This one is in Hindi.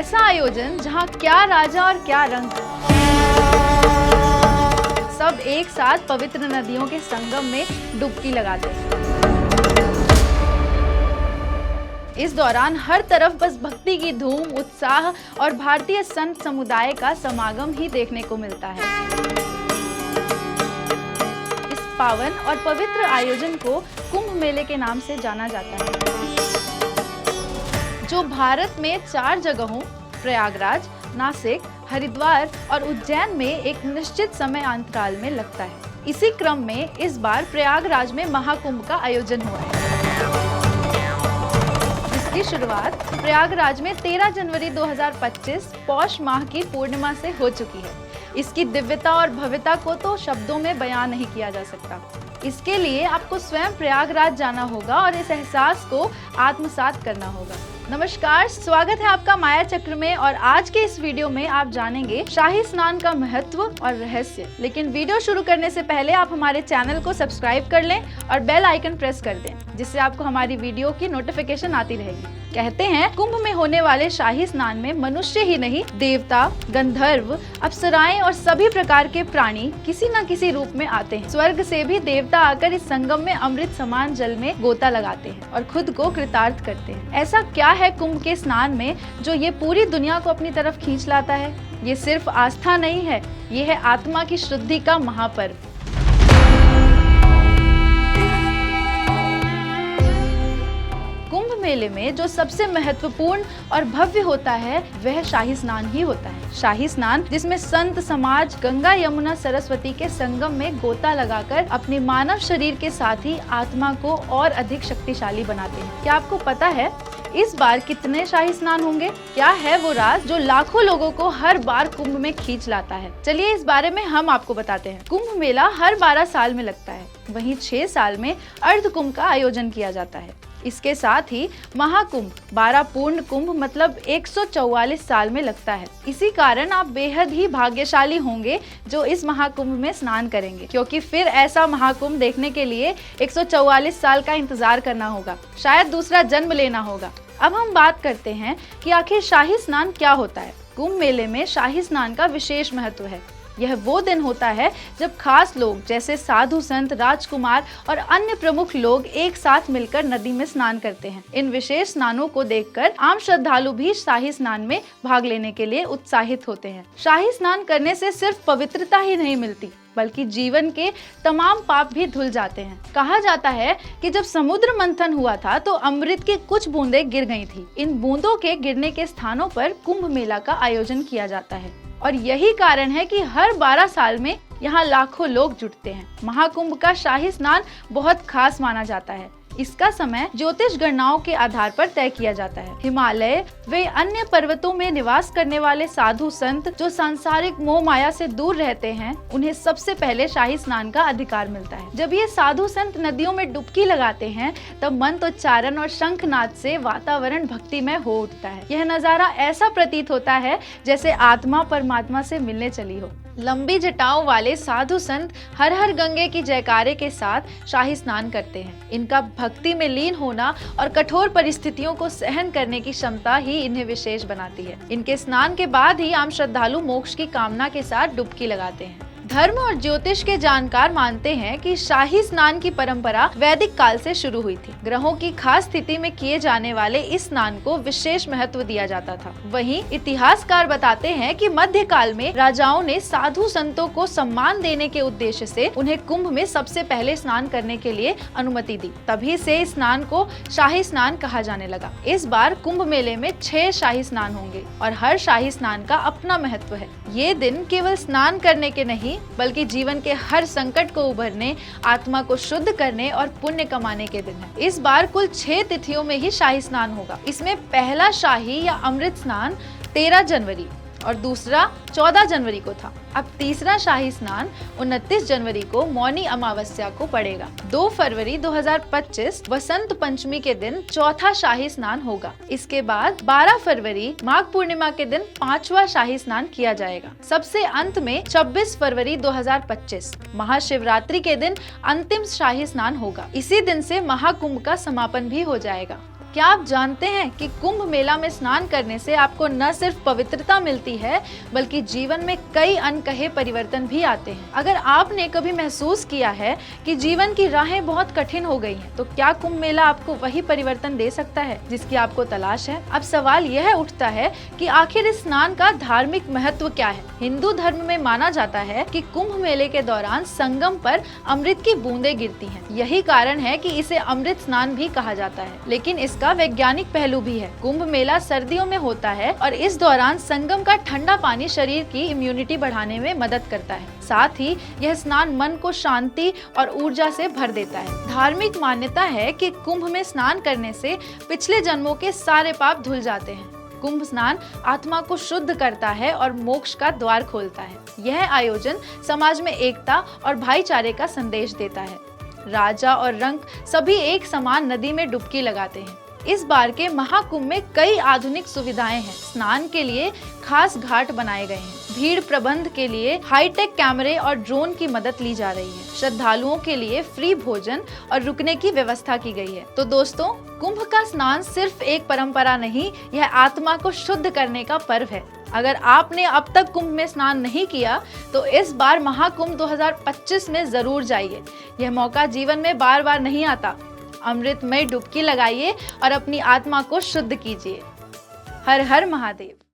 ऐसा आयोजन जहां क्या राजा और क्या रंग, सब एक साथ पवित्र नदियों के संगम में डुबकी लगाते हैं। इस दौरान हर तरफ बस भक्ति की धूम, उत्साह और भारतीय संत समुदाय का समागम ही देखने को मिलता है। इस पावन और पवित्र आयोजन को कुंभ मेले के नाम से जाना जाता है, जो भारत में 4 जगहों प्रयागराज, नासिक, हरिद्वार और उज्जैन में एक निश्चित समय अंतराल में लगता है। इसी क्रम में इस बार प्रयागराज में महाकुंभ का आयोजन हुआ है, जिसकी शुरुआत प्रयागराज में 13 जनवरी 2025 पौष माह की पूर्णिमा से हो चुकी है। इसकी दिव्यता और भव्यता को तो शब्दों में बयान नहीं किया जा सकता। इसके लिए आपको स्वयं प्रयागराज जाना होगा और इस एहसास को आत्मसात करना होगा। नमस्कार, स्वागत है आपका माया चक्र में और आज के इस वीडियो में आप जानेंगे शाही स्नान का महत्व और रहस्य। लेकिन वीडियो शुरू करने से पहले आप हमारे चैनल को सब्सक्राइब कर लें और बेल आइकन प्रेस कर दें, जिससे आपको हमारी वीडियो की नोटिफिकेशन आती रहेगी। कहते हैं कुंभ में होने वाले शाही स्नान में मनुष्य ही नहीं, देवता, गंधर्व, अप्सराएं और सभी प्रकार के प्राणी किसी न किसी रूप में आते हैं। स्वर्ग से भी देवता आकर इस संगम में अमृत समान जल में गोता लगाते हैं और खुद को कृतार्थ करते हैं। ऐसा क्या है कुंभ के स्नान में जो ये पूरी दुनिया को अपनी तरफ खींच लाता है? ये सिर्फ आस्था नहीं है, ये है आत्मा की शुद्धि का महापर्व। कुंभ मेले में जो सबसे महत्वपूर्ण और भव्य होता है वह शाही स्नान ही होता है। शाही स्नान जिसमें संत समाज गंगा, यमुना, सरस्वती के संगम में गोता लगाकर अपने मानव शरीर के साथ ही आत्मा को और अधिक शक्तिशाली बनाते हैं। क्या आपको पता है इस बार कितने शाही स्नान होंगे? क्या है वो राज जो लाखों लोगों को हर बार कुंभ में खींच लाता है? चलिए इस बारे में हम आपको बताते हैं। कुंभ मेला हर 12 साल में लगता है, वहीं 6 साल में अर्ध कुंभ का आयोजन किया जाता है। इसके साथ ही महाकुंभ 12 पूर्ण कुंभ मतलब 144 साल में लगता है। इसी कारण आप बेहद ही भाग्यशाली होंगे जो इस महाकुंभ में स्नान करेंगे, क्योंकि फिर ऐसा महाकुंभ देखने के लिए 144 साल का इंतजार करना होगा, शायद दूसरा जन्म लेना होगा। अब हम बात करते हैं कि आखिर शाही स्नान क्या होता है। कुंभ मेले में शाही स्नान का विशेष महत्व है। यह वो दिन होता है जब खास लोग जैसे साधु, संत, राजकुमार और अन्य प्रमुख लोग एक साथ मिलकर नदी में स्नान करते हैं। इन विशेष स्नानों को देखकर आम श्रद्धालु भी शाही स्नान में भाग लेने के लिए उत्साहित होते हैं। शाही स्नान करने से सिर्फ पवित्रता ही नहीं मिलती, बल्कि जीवन के तमाम पाप भी धुल जाते हैं। कहा जाता है कि जब समुद्र मंथन हुआ था तो अमृत की कुछ बूंदें गिर गई थी। इन बूंदों के गिरने के स्थानों पर कुंभ मेला का आयोजन किया जाता है और यही कारण है कि हर 12 साल में यहाँ लाखों लोग जुटते हैं। महाकुंभ का शाही स्नान बहुत खास माना जाता है। इसका समय ज्योतिष गणनाओं के आधार पर तय किया जाता है। हिमालय वे अन्य पर्वतों में निवास करने वाले साधु संत जो सांसारिक मोह माया से दूर रहते हैं, उन्हें सबसे पहले शाही स्नान का अधिकार मिलता है। जब ये साधु संत नदियों में डुबकी लगाते हैं तब मंत्रोच्चारण और शंखनाद से वातावरण भक्तिमय हो उठता है। यह नजारा ऐसा प्रतीत होता है जैसे आत्मा परमात्मा से मिलने चली हो। लंबी जटाओं वाले साधु संत हर हर गंगे की जयकारे के साथ शाही स्नान करते हैं। इनका भक्ति में लीन होना और कठोर परिस्थितियों को सहन करने की क्षमता ही इन्हें विशेष बनाती है। इनके स्नान के बाद ही आम श्रद्धालु मोक्ष की कामना के साथ डुबकी लगाते हैं। धर्म और ज्योतिष के जानकार मानते हैं कि शाही स्नान की परंपरा वैदिक काल से शुरू हुई थी। ग्रहों की खास स्थिति में किए जाने वाले इस स्नान को विशेष महत्व दिया जाता था। वहीं इतिहासकार बताते हैं कि मध्यकाल में राजाओं ने साधु संतों को सम्मान देने के उद्देश्य से उन्हें कुंभ में सबसे पहले स्नान करने के लिए अनुमति दी। तभी से इस स्नान को शाही स्नान कहा जाने लगा। इस बार कुंभ मेले में 6 शाही स्नान होंगे और हर शाही स्नान का अपना महत्व है। ये दिन केवल स्नान करने के नहीं बल्कि जीवन के हर संकट को उभरने, आत्मा को शुद्ध करने और पुण्य कमाने के दिन है। इस बार कुल 6 तिथियों में ही शाही स्नान होगा। इसमें पहला शाही या अमृत स्नान 13 जनवरी और दूसरा 14 जनवरी को था। अब तीसरा शाही स्नान 29 जनवरी को मौनी अमावस्या को पड़ेगा। 2 फरवरी 2025 वसंत पंचमी के दिन चौथा शाही स्नान होगा। इसके बाद 12 फरवरी माघ पूर्णिमा के दिन 5वां शाही स्नान किया जाएगा। सबसे अंत में 26 फरवरी 2025 महाशिवरात्रि के दिन अंतिम शाही स्नान होगा। इसी दिन से महाकुंभ का समापन भी हो जाएगा। क्या आप जानते हैं कि कुंभ मेला में स्नान करने से आपको न सिर्फ पवित्रता मिलती है बल्कि जीवन में कई अनकहे परिवर्तन भी आते हैं। अगर आपने कभी महसूस किया है कि जीवन की राहें बहुत कठिन हो गई हैं, तो क्या कुंभ मेला आपको वही परिवर्तन दे सकता है जिसकी आपको तलाश है? अब सवाल यह उठता है कि आखिर इस स्नान का धार्मिक महत्व क्या है? हिंदू धर्म में माना जाता है कि कुंभ मेले के दौरान संगम पर अमृत की बूंदें गिरती हैं। यही कारण है कि इसे अमृत स्नान भी कहा जाता है। लेकिन इसका वैज्ञानिक पहलू भी है। कुंभ मेला सर्दियों में होता है और इस दौरान संगम का ठंडा पानी शरीर की इम्यूनिटी बढ़ाने में मदद करता है। साथ ही यह स्नान मन को शांति और ऊर्जा से भर देता है। धार्मिक मान्यता है कि कुंभ में स्नान करने से पिछले जन्मों के सारे पाप धुल जाते हैं। कुंभ स्नान आत्मा को शुद्ध करता है और मोक्ष का द्वार खोलता है। यह आयोजन समाज में एकता और भाईचारे का संदेश देता है। राजा और रंक सभी एक समान नदी में डुबकी लगाते हैं। इस बार के महाकुंभ में कई आधुनिक सुविधाएं हैं। स्नान के लिए खास घाट बनाए गए हैं। भीड़ प्रबंध के लिए हाईटेक कैमरे और ड्रोन की मदद ली जा रही है। श्रद्धालुओं के लिए फ्री भोजन और रुकने की व्यवस्था की गई है। तो दोस्तों, कुंभ का स्नान सिर्फ एक परंपरा नहीं, यह आत्मा को शुद्ध करने का पर्व है। अगर आपने अब तक कुंभ में स्नान नहीं किया तो इस बार महाकुंभ 2025 में जरूर जाइए। यह मौका जीवन में बार बार नहीं आता। अमृतमय डुबकी लगाइए और अपनी आत्मा को शुद्ध कीजिए। हर हर महादेव।